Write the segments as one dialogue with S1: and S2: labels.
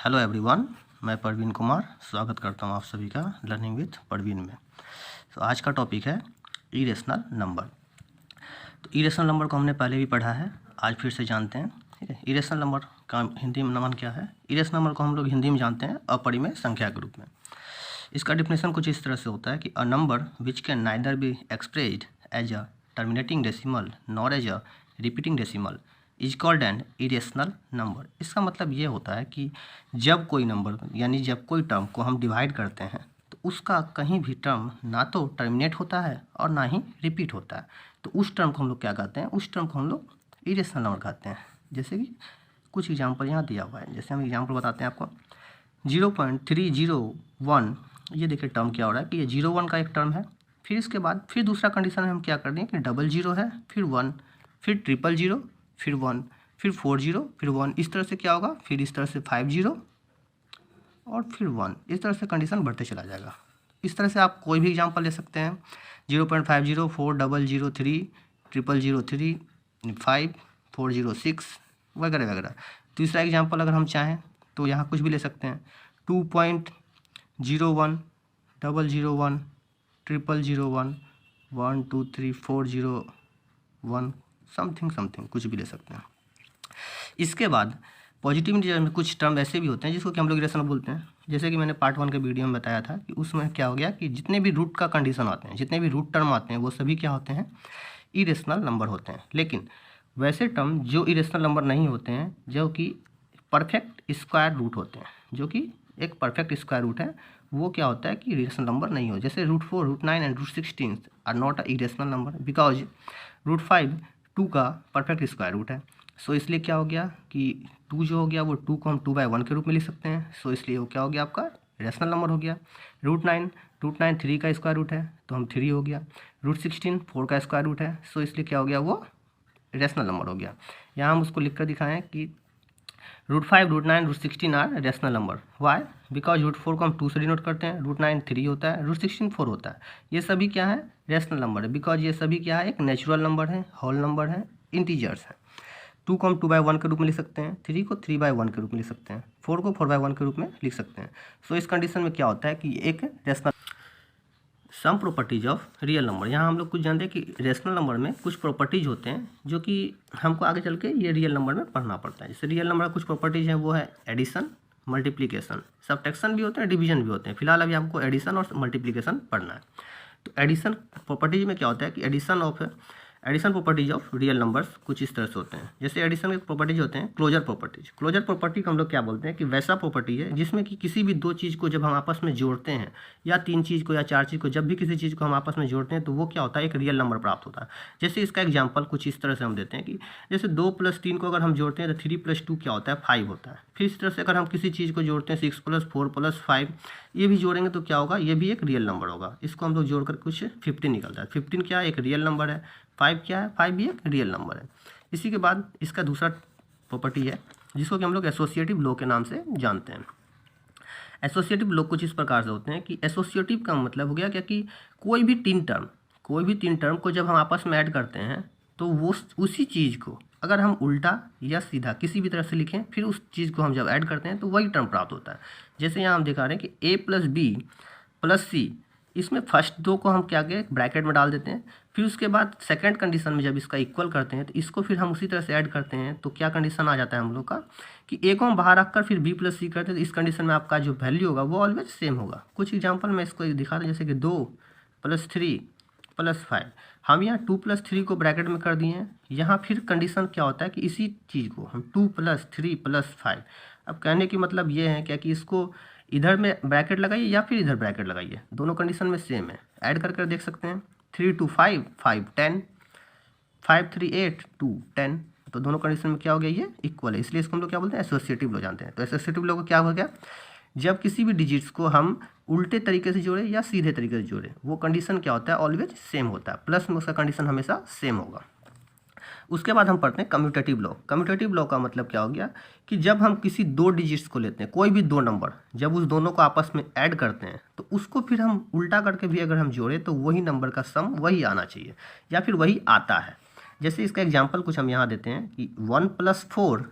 S1: Hello everyone, मैं परवीन कुमार स्वागत करता हूं आप सभी का लर्निंग विथ परवीन में। तो आज का टॉपिक है इरेशनल नंबर। तो इरेशनल नंबर को हमने पहले भी पढ़ा है, आज फिर से जानते हैं। ठीक है, इरेशनल नंबर का हिंदी में नाम क्या है? इरेशनल नंबर को हम लोग हिंदी में जानते हैं अपरिमेय संख्या के रूप में। इसका डिफिनेशन कुछ इस तरह से होता है कि a number which can neither be expressed as a terminating decimal nor as a repeating decimal is called an irrational number. इसका मतलब ये होता है कि जब कोई नंबर यानी जब कोई टर्म को हम डिवाइड करते हैं तो उसका कहीं भी टर्म ना तो टर्मिनेट होता है और ना ही रिपीट होता है, तो उस टर्म को हम लोग क्या कहते हैं? उस टर्म को हम लोग इरेशनल नंबर कहते हैं। जैसे कि कुछ एग्जाम्पल यहाँ दिया हुआ है, जैसे हम एग्जाम्पल बताते हैं आपको। 0.301, ये देखिए टर्म क्या हो रहा है कि ये 0 1 का एक टर्म है। फिर इसके बाद फिर दूसरा कंडीशन हम क्या कर दें कि 00 है, फिर 1, फिर 000, फिर 1, फिर 40, फिर 1। इस तरह से क्या होगा? फिर इस तरह से 50 और फिर 1। इस तरह से कंडीशन बढ़ते चला जाएगा। इस तरह से आप कोई भी एग्जांपल ले सकते हैं। 0.50, 4003, 0003, 5, 406 वगैरह वगैरह। तीसरा एग्जांपल अगर हम चाहें तो यहाँ कुछ भी ले सकते हैं। 2.01, 001, 001, 0001, 1 2 3 401, समथिंग कुछ भी ले सकते हैं। इसके बाद पॉजिटिव इंटीजर में कुछ टर्म ऐसे भी होते हैं जिसको कि हम लोग इरेशनल बोलते हैं। जैसे कि मैंने पार्ट 1 के वीडियो में बताया था कि उसमें क्या हो गया कि जितने भी रूट का कंडीशन आते हैं, जितने भी रूट टर्म आते हैं, वो सभी क्या होते हैं? इरेशनल नंबर होते हैं। लेकिन वैसे टर्म जो इरेशनल नंबर नहीं होते हैं, जो कि परफेक्ट स्क्वायर रूट होते हैं, जो कि एक परफेक्ट स्क्वायर रूट है, वो क्या होता है कि इरेशनल नंबर नहीं हो। जैसे √4, √9 and √16 are not a irrational number because √5 2 का परफेक्ट स्क्वायर रूट है। सो इसलिए क्या हो गया कि 2 जो हो गया वो 2 को हम 2/1 के रूप में लिख सकते हैं। सो इसलिए वो क्या हो गया? आपका रेशनल नंबर हो गया। √9 3 का स्क्वायर रूट है तो हम 3 हो गया। √16 4 का स्क्वायर रूट है, सो इसलिए क्या हो गया? वो रेशनल नंबर हो गया। यहाँ हम उसको लिख कर दिखाएं कि √5, √9, √16 are rational number. Why? Because √4 को हम 2 से डिनोट करते हैं, √9 3 होता है, √16 4 होता है। ये सभी क्या है? रेशनल नंबर है। बिकॉज ये सभी क्या है? एक नेचुरल नंबर है, होल नंबर है, इंटीजर्स है। 2 को हम 2/1 के रूप में लिख सकते हैं, 3 को 3/1 के रूप में लिख सकते हैं, 4 को 4/1 के रूप में लिख सकते हैं। सो इस कंडीशन में क्या होता है कि एक rational some properties of real number. यहाँ हम लोग कुछ जानते हैं कि रेशनल नंबर में कुछ प्रॉपर्टीज होते हैं जो कि हमको आगे चल के ये रियल नंबर में पढ़ना पड़ता है। जैसे रियल नंबर का कुछ प्रॉपर्टीज हैं, वो है एडिशन, मल्टीप्लिकेशन, सब्ट्रैक्शन भी होते हैं, डिवीजन भी होते हैं। फिलहाल अभी हमको एडिशन और मल्टीप्लिकेशन पढ़ना है। तो एडिशन प्रॉपर्टीज में क्या होता है कि addition properties of real numbers कुछ इस तरह से होते हैं। जैसे एडिशन के प्रॉपर्टीज होते हैं क्लोजर प्रॉपर्टीज। क्लोजर प्रॉपर्टी को हम लोग क्या बोलते हैं कि वैसा प्रॉपर्टी है जिसमें कि किसी भी दो चीज़ को जब हम आपस में जोड़ते हैं, या 3 चीज़ को या 4 चीज़ को, जब भी किसी चीज़ को हम आपस में जोड़ते हैं तो वो क्या होता है? एक रियल नंबर प्राप्त होता है। जैसे इसका एग्जाम्पल कुछ इस तरह से हम देते हैं कि जैसे 2 + 3 को अगर हम जोड़ते हैं तो 3 + 2 क्या होता है? 5 होता है। फिर इस तरह से अगर हम किसी चीज़ को जोड़ते हैं 6 + 4 + 5, ये भी जोड़ेंगे तो क्या होगा? ये भी एक रियल नंबर होगा। इसको हम लोग जोड़कर कुछ 15 निकलता है। 15 क्या है? एक रियल नंबर है। 5 क्या है? 5 भी एक रियल नंबर है। इसी के बाद इसका दूसरा प्रॉपर्टी है जिसको कि हम लोग एसोसिएटिव लॉ के नाम से जानते हैं। एसोसिएटिव लॉ कुछ इस प्रकार से होते हैं कि एसोसिएटिव का मतलब हो गया क्या कि कोई भी तीन टर्म को जब हम आपस में ऐड करते हैं तो वो उसी चीज़ को अगर हम उल्टा या सीधा किसी भी तरह से लिखें, फिर उस चीज़ को हम जब ऐड करते हैं तो वही टर्म प्राप्त होता है। जैसे यहाँ हम दिखा रहे हैं कि a + b + c, इसमें फर्स्ट 2 को हम क्या करें? ब्रैकेट में डाल देते हैं। फिर उसके बाद सेकंड कंडीशन में जब इसका इक्वल करते हैं तो इसको फिर हम उसी तरह से ऐड करते हैं, तो क्या कंडीशन आ जाता है हम लोग का कि a को हम बाहर रखकर फिर b + c करते हैं, तो इस कंडीशन में आपका जो वैल्यू होगा वो ऑलवेज सेम होगा। कुछ एग्जांपल मैं इसको दिखा रहा हूँ, जैसे कि 2 + 3 + 5, हम यहाँ 2 + 3 को ब्रैकेट में कर दिए हैं। यहाँ फिर कंडीशन क्या होता है कि इसी चीज़ को हम 2 + 3 + 5, अब कहने की मतलब ये है क्या कि इसको इधर में ब्रैकेट लगाइए या फिर इधर ब्रैकेट लगाइए, दोनों कंडीशन में सेम है। ऐड कर देख सकते हैं। 3 2 5 5 10, 5 3 8 2 10, तो दोनों कंडीशन में क्या हो गया? ये इक्वल है। इसलिए इसको हम लोग क्या बोलते हैं? एसोसिएटिव लॉ जानते हैं। तो एसोसिएटिव लॉ को क्या हो गया? जब किसी भी डिजिट्स को हम उल्टे तरीके से जोड़े या सीधे तरीके से जोड़े, वो कंडीशन क्या होता है? ऑलवेज सेम होता है। प्लस में उसका कंडीशन हमेशा सेम होगा। उसके बाद हम पढ़ते हैं कम्यूटेटिव लॉ। कम्यूटेटिव लॉ का मतलब क्या हो गया कि जब हम किसी 2 डिजिट्स को लेते हैं, कोई भी 2 नंबर, जब उस दोनों को आपस में ऐड करते हैं तो उसको फिर हम उल्टा करके भी अगर हम जोड़ें तो वही नंबर का सम वही आना चाहिए या फिर वही आता है। जैसे इसका एग्जाम्पल कुछ हम यहाँ देते हैं कि 1 + 4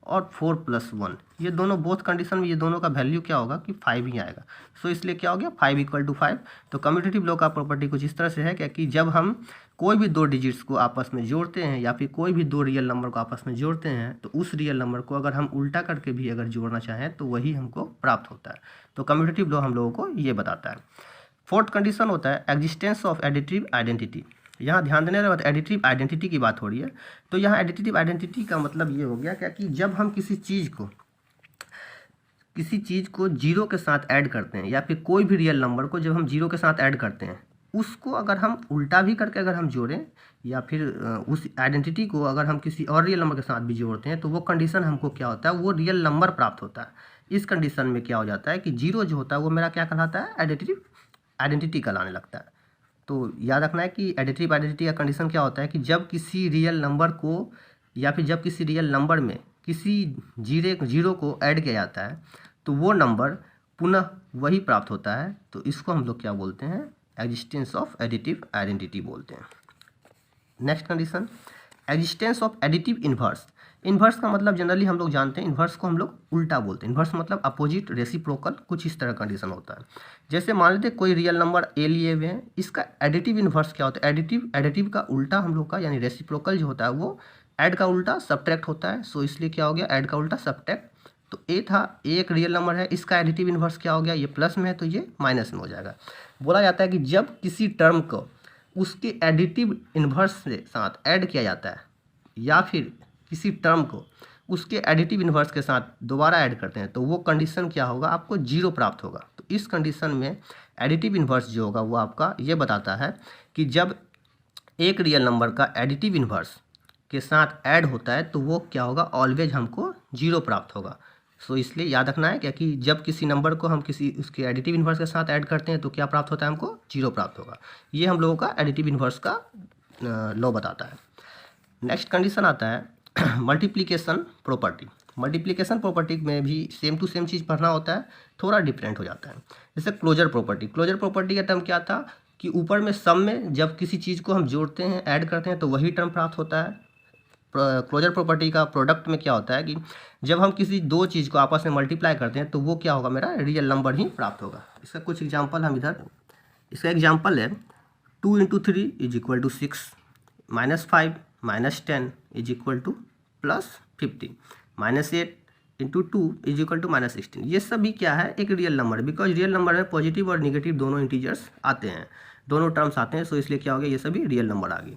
S1: और 4+1, ये दोनों बोथ कंडीशन में ये दोनों का वैल्यू क्या होगा कि 5 ही आएगा। सो इसलिए क्या हो गया 5 = 5। तो कम्यूटेटिव लॉ का प्रॉपर्टी कुछ इस तरह से है क्या कि जब हम कोई भी दो डिजिट्स को आपस में जोड़ते हैं या फिर कोई भी दो रियल नंबर को आपस में जोड़ते हैं तो उस रियल नंबर को अगर हम उल्टा करके भी अगर जोड़ना चाहें तो वही हमको प्राप्त होता है। तो कम्यूटेटिव लॉ हम लोगों को ये बताता है। फोर्थ कंडीशन होता है एग्जिस्टेंस ऑफ एडिटिव आइडेंटिटी। यहाँ ध्यान देने वाली बात एडिटिव आइडेंटिटी की बात हो रही है। तो यहाँ एडिटिव आइडेंटिटी का मतलब ये हो गया क्या कि जब हम किसी चीज़ को जीरो के साथ ऐड करते हैं या फिर कोई भी रियल नंबर को जब हम जीरो के साथ ऐड करते हैं उसको अगर हम उल्टा भी करके अगर हम जोड़ें या फिर उस आइडेंटिटी को अगर हम किसी और रियल नंबर के साथ भी जोड़ते हैं तो वो कंडीशन हमको क्या होता है वो रियल नंबर प्राप्त होता है। इस कंडीशन में क्या हो जाता है कि जीरो जो होता है वो मेरा क्या कहलाता है एडिटिव आइडेंटिटी कहलाने लगता है। तो याद रखना है कि एडिटिव आइडेंटिटी का कंडीशन क्या होता है कि जब किसी रियल नंबर को या फिर जब किसी रियल नंबर में किसी जीरो को ऐड किया जाता है तो वो नंबर पुनः वही प्राप्त होता है। तो इसको हम लोग क्या बोलते हैं एग्जिस्टेंस ऑफ एडिटिव आइडेंटिटी बोलते हैं। Next condition existence of additive inverse. Inverse का मतलब जनरली हम लोग जानते हैं इन्वर्स को हम लोग उल्टा बोलते हैं। इन्वर्स मतलब अपोजिट रेसिप्रोकल कुछ इस तरह कंडीशन होता है। जैसे मान लेते कोई रियल नंबर ए लिए हुए हैं, इसका एडिटिव इन्वर्स क्या होता है एडिटिव का उल्टा हम लोग का यानी रेसिप्रोकल जो होता है वो ऐड का उल्टा सब्ट्रैक्ट होता है। सो इसलिए क्या हो गया ऐड का उल्टा सब्ट्रैक्ट। तो ए था एक रियल नंबर है, इसका एडिटिव इन्वर्स क्या हो गया ये प्लस में है तो ये माइनस में हो जाएगा। बोला जाता है कि जब किसी टर्म को उसके एडिटिव इन्वर्स के साथ ऐड किया जाता है या फिर किसी टर्म को उसके एडिटिव इन्वर्स के साथ दोबारा ऐड करते हैं तो वो कंडीशन क्या होगा आपको जीरो प्राप्त होगा। तो इस कंडीशन में एडिटिव इन्वर्स जो होगा वो आपका ये बताता है कि जब एक रियल नंबर का एडिटिव इन्वर्स के साथ ऐड होता है तो वो क्या होगा ऑलवेज हमको जीरो प्राप्त होगा। सो इसलिए याद रखना है क्या कि जब किसी नंबर को हम किसी उसके एडिटिव इन्वर्स के साथ ऐड करते हैं तो क्या प्राप्त होता है हमको जीरो प्राप्त होगा। ये हम लोगों का एडिटिव इन्वर्स का लॉ बताता है। नेक्स्ट कंडीशन आता है मल्टीप्लिकेशन प्रॉपर्टी। मल्टीप्लिकेशन प्रॉपर्टी में भी सेम टू सेम चीज़ पढ़ना होता है, थोड़ा डिफरेंट हो जाता है। जैसे क्लोजर प्रॉपर्टी का टर्म क्या था कि ऊपर में सम में जब किसी चीज़ को हम जोड़ते हैं ऐड करते हैं तो वही टर्म प्राप्त होता है। क्लोजर प्रॉपर्टी का प्रोडक्ट में क्या होता है कि जब हम किसी दो चीज़ को आपस में मल्टीप्लाई करते हैं तो वो क्या होगा मेरा रियल नंबर ही प्राप्त होगा। इसका कुछ एग्जांपल हम इधर इसका एग्जांपल है 2 × 3 = 6, -5 -10 = +50, -8 × 2 = -16। ये सभी क्या है एक रियल नंबर है बिकॉज रियल नंबर में पॉजिटिव और निगेटिव दोनों इंटीजर्स आते हैं, दोनों टर्म्स आते हैं। सो इसलिए क्या हो गया ये सभी रियल नंबर आ गए।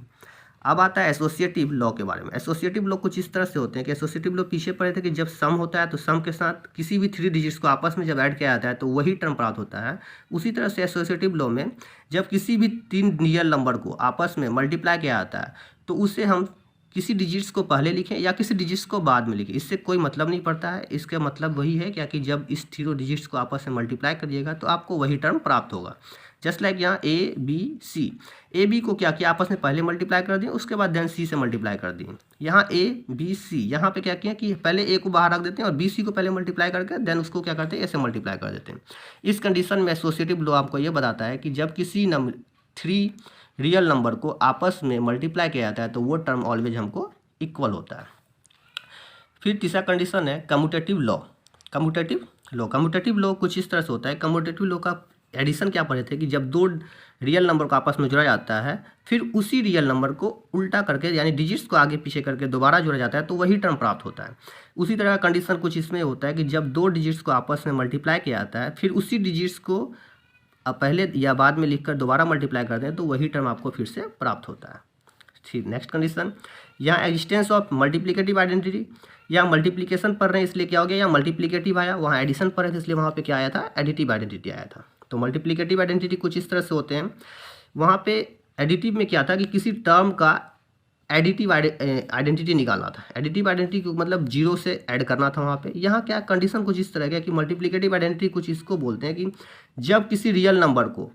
S1: अब आता है एसोसिएटिव लॉ के बारे में। एसोसिएटिव लॉ कुछ इस तरह से होते हैं कि एसोसिएटिव लॉ पीछे पड़े थे कि जब सम होता है तो सम के साथ किसी भी 3 डिजिट्स को आपस में जब ऐड किया जाता है तो वही टर्म प्राप्त होता है। उसी तरह से एसोसिएटिव लॉ में जब किसी भी 3 रियल नंबर को आपस में मल्टीप्लाई किया जाता है तो उसे हम किसी डिजिट्स को पहले लिखें या किसी डिजिट्स को बाद में लिखें, इससे कोई मतलब नहीं पड़ता है। इसका मतलब वही है क्या कि जब इस 3 डिजिट्स को आपस में मल्टीप्लाई करिएगा तो आपको वही टर्म प्राप्त होगा। जस्ट लाइक यहाँ A B C, A B को क्या किया आपस में पहले मल्टीप्लाई कर दिए उसके बाद देन सी से मल्टीप्लाई कर दिए। यहाँ ए बी सी यहाँ पे क्या किया कि पहले ए को बाहर रख देते हैं और बी सी को पहले मल्टीप्लाई करके देन उसको क्या करते हैं ए से मल्टीप्लाई कर देते हैं। इस कंडीशन में एसोसिएटिव लॉ आपको ये बताता है कि जब किसी 3 रियल नंबर को आपस में मल्टीप्लाई किया जाता है तो वो टर्म ऑलवेज हमको इक्वल होता है। फिर तीसरा कंडीशन है कम्यूटेटिव लॉ। कम्यूटेटिव लॉ कुछ इस तरह से होता है। कम्यूटेटिव लॉ का एडिशन क्या पढ़े थे कि जब 2 रियल नंबर को आपस में जोड़ा जाता है फिर उसी रियल नंबर को उल्टा करके यानी डिजिट्स को आगे पीछे करके दोबारा जोड़ा जाता है तो वही टर्म प्राप्त होता है। उसी तरह का कंडीशन कुछ इसमें होता है कि जब 2 डिजिट्स को आपस में मल्टीप्लाई किया जाता है फिर उसी डिजिट्स को पहले या बाद में लिखकर दोबारा मल्टीप्लाई करते हैं तो वही टर्म आपको फिर से प्राप्त होता है। ठीक, नेक्स्ट कंडीशन यहाँ एग्जिस्टेंस ऑफ मल्टीप्लिकेटिव आइडेंटिटी। यहाँ मल्टीप्लिकेशन पढ़ रहे हैं इसलिए क्या हो गया यहाँ मल्टीप्लिकेटिव आया, वहाँ एडिशन पढ़ रहे थे इसलिए वहाँ पे क्या आया था एडिटिव आइडेंटिटी आया था। तो मल्टीप्लिकेटिव आइडेंटिटी कुछ इस तरह से होते हैं। वहाँ पे एडिटिव में क्या था कि किसी टर्म का एडिटिव आइडेंटिटी निकालना था। एडिटिव आइडेंटिटी को मतलब जीरो से ऐड करना था वहाँ पे। यहाँ क्या कंडीशन कुछ इस तरह का कि मल्टीप्लिकेटिव आइडेंटिटी कुछ इसको बोलते हैं कि जब किसी रियल नंबर को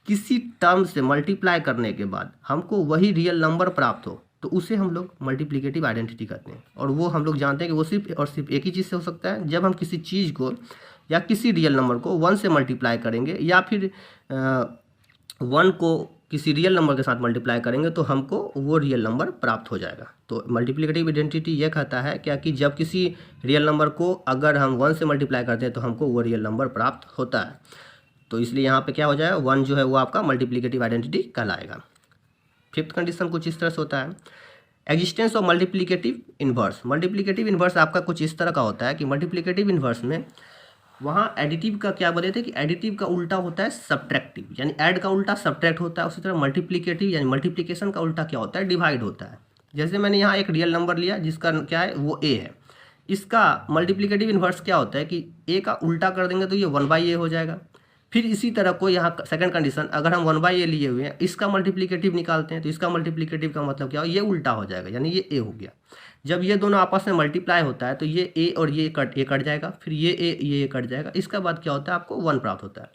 S1: किसी टर्म से मल्टीप्लाई करने के बाद हमको वही रियल नंबर प्राप्त हो तो उसे हम लोग मल्टीप्लिकेटिव आइडेंटिटी कहते हैं। और वो हम लोग जानते हैं कि वो सिर्फ और सिर्फ एक ही चीज़ से हो सकता है जब हम किसी चीज़ को या किसी रियल नंबर को 1 से मल्टीप्लाई करेंगे या फिर 1 को किसी रियल नंबर के साथ मल्टीप्लाई करेंगे तो हमको वो रियल नंबर प्राप्त हो जाएगा। तो मल्टीप्लिकेटिव आइडेंटिटी ये कहता है क्या कि जब किसी रियल नंबर को अगर हम 1 से मल्टीप्लाई करते हैं तो हमको वो रियल नंबर प्राप्त होता है। तो इसलिए यहाँ पे क्या हो जाएगा, 1 जो है वो आपका मल्टीप्लिकेटिव आइडेंटिटी कहलाएगा। फिफ्थ कंडीशन कुछ इस तरह से होता है, existence of multiplicative inverse. Multiplicative inverse आपका कुछ इस तरह का होता है कि मल्टीप्लिकेटिव इन्वर्स में वहाँ एडिटिव का क्या बोले थे कि एडिटिव का उल्टा होता है सब्ट्रैक्टिव, यानी ऐड का उल्टा सब्ट्रैक्ट होता है। उसी तरह मल्टीप्लिकेटिव यानी मल्टीप्लिकेशन का उल्टा क्या होता है, डिवाइड होता है। जैसे मैंने यहाँ एक रियल नंबर लिया जिसका क्या है वो a है, इसका मल्टीप्लिकेटिव इन्वर्स क्या होता है कि a का उल्टा कर देंगे तो ये 1/a हो जाएगा। फिर इसी तरह को यहाँ सेकंड कंडीशन, अगर हम 1/a लिए हुए हैं इसका मल्टीप्लिकेटिव निकालते हैं तो इसका मल्टीप्लिकेटिव का मतलब क्या हो, ये उल्टा हो जाएगा, यानी ये a हो गया। जब ये दोनों आपस में मल्टीप्लाई होता है तो ये a और ये कट जाएगा, फिर ये ये कट जाएगा, इसका बाद क्या होता है आपको 1 प्राप्त होता है।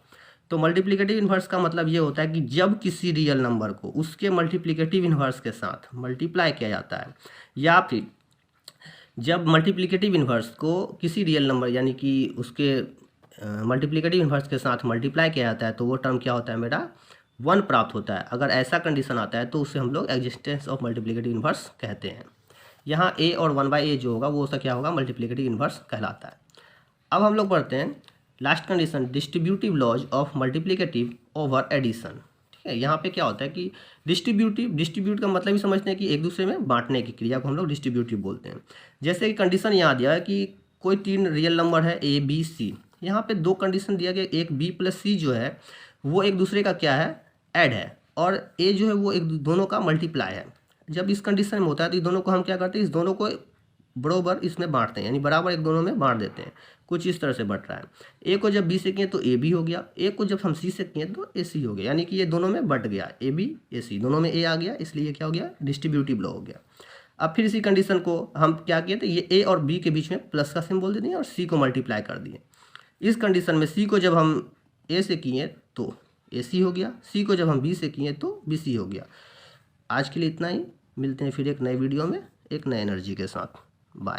S1: तो मल्टीप्लिकेटिव इन्वर्स का मतलब ये होता है कि जब किसी रियल नंबर को उसके मल्टीप्लिकेटिव इन्वर्स के साथ मल्टीप्लाई किया जाता है, या फिर जब मल्टीप्लिकेटिव इन्वर्स को किसी रियल नंबर यानी कि उसके मल्टीप्लिकेटिव इन्वर्स के साथ मल्टीप्लाई किया जाता है तो वो टर्म क्या होता है मेरा 1 प्राप्त होता है। अगर ऐसा कंडीशन आता है तो उसे हम लोग एग्जिस्टेंस ऑफ मल्टीप्लिकेटिव इन्वर्स कहते हैं। यहाँ a और 1/a जो होगा वो उसका क्या होगा, मल्टीप्लिकेटिव इन्वर्स कहलाता है। अब हम लोग पढ़ते हैं last condition, distributive laws of multiplicative over addition. ठीक है, यहाँ पे क्या होता है कि डिस्ट्रीब्यूट का मतलब ही समझते हैं कि एक दूसरे में बांटने की क्रिया को हम लोग डिस्ट्रीब्यूटिव बोलते हैं। जैसे कि कंडीशन यहाँ दिया है कि कोई 3 रियल नंबर है a b c, यहाँ पे 2 कंडीशन दिया गया, एक b + c जो है वो एक दूसरे का क्या है, ऐड है, और a जो है वो एक दोनों का मल्टीप्लाई है। जब इस कंडीशन में होता है तो इस दोनों को हम क्या करते हैं, इस दोनों को बराबर इसमें बांटते हैं, यानी बराबर एक दोनों में बांट देते हैं। कुछ इस तरह से बढ़ रहा है, ए को जब बी से किए तो ए बी हो गया, ए को जब हम सी से किए तो ए सी हो गया, यानी कि ये दोनों में बट गया, ए बी ए सी दोनों में ए आ गया, इसलिए क्या हो गया, डिस्ट्रीब्यूटिव लॉ हो गया। अब फिर इसी कंडीशन को हम क्या किए थे, ये ए और बी के बीच में प्लस का सिंबल दे दिए और सी को मल्टीप्लाई कर दिए। इस कंडीशन में सी को जब हम ए से किए तो ए सी हो गया, सी को जब हम बी से किए तो बी सी हो गया। आज के लिए इतना ही, मिलते हैं फिर एक नए वीडियो में एक नए एनर्जी के साथ।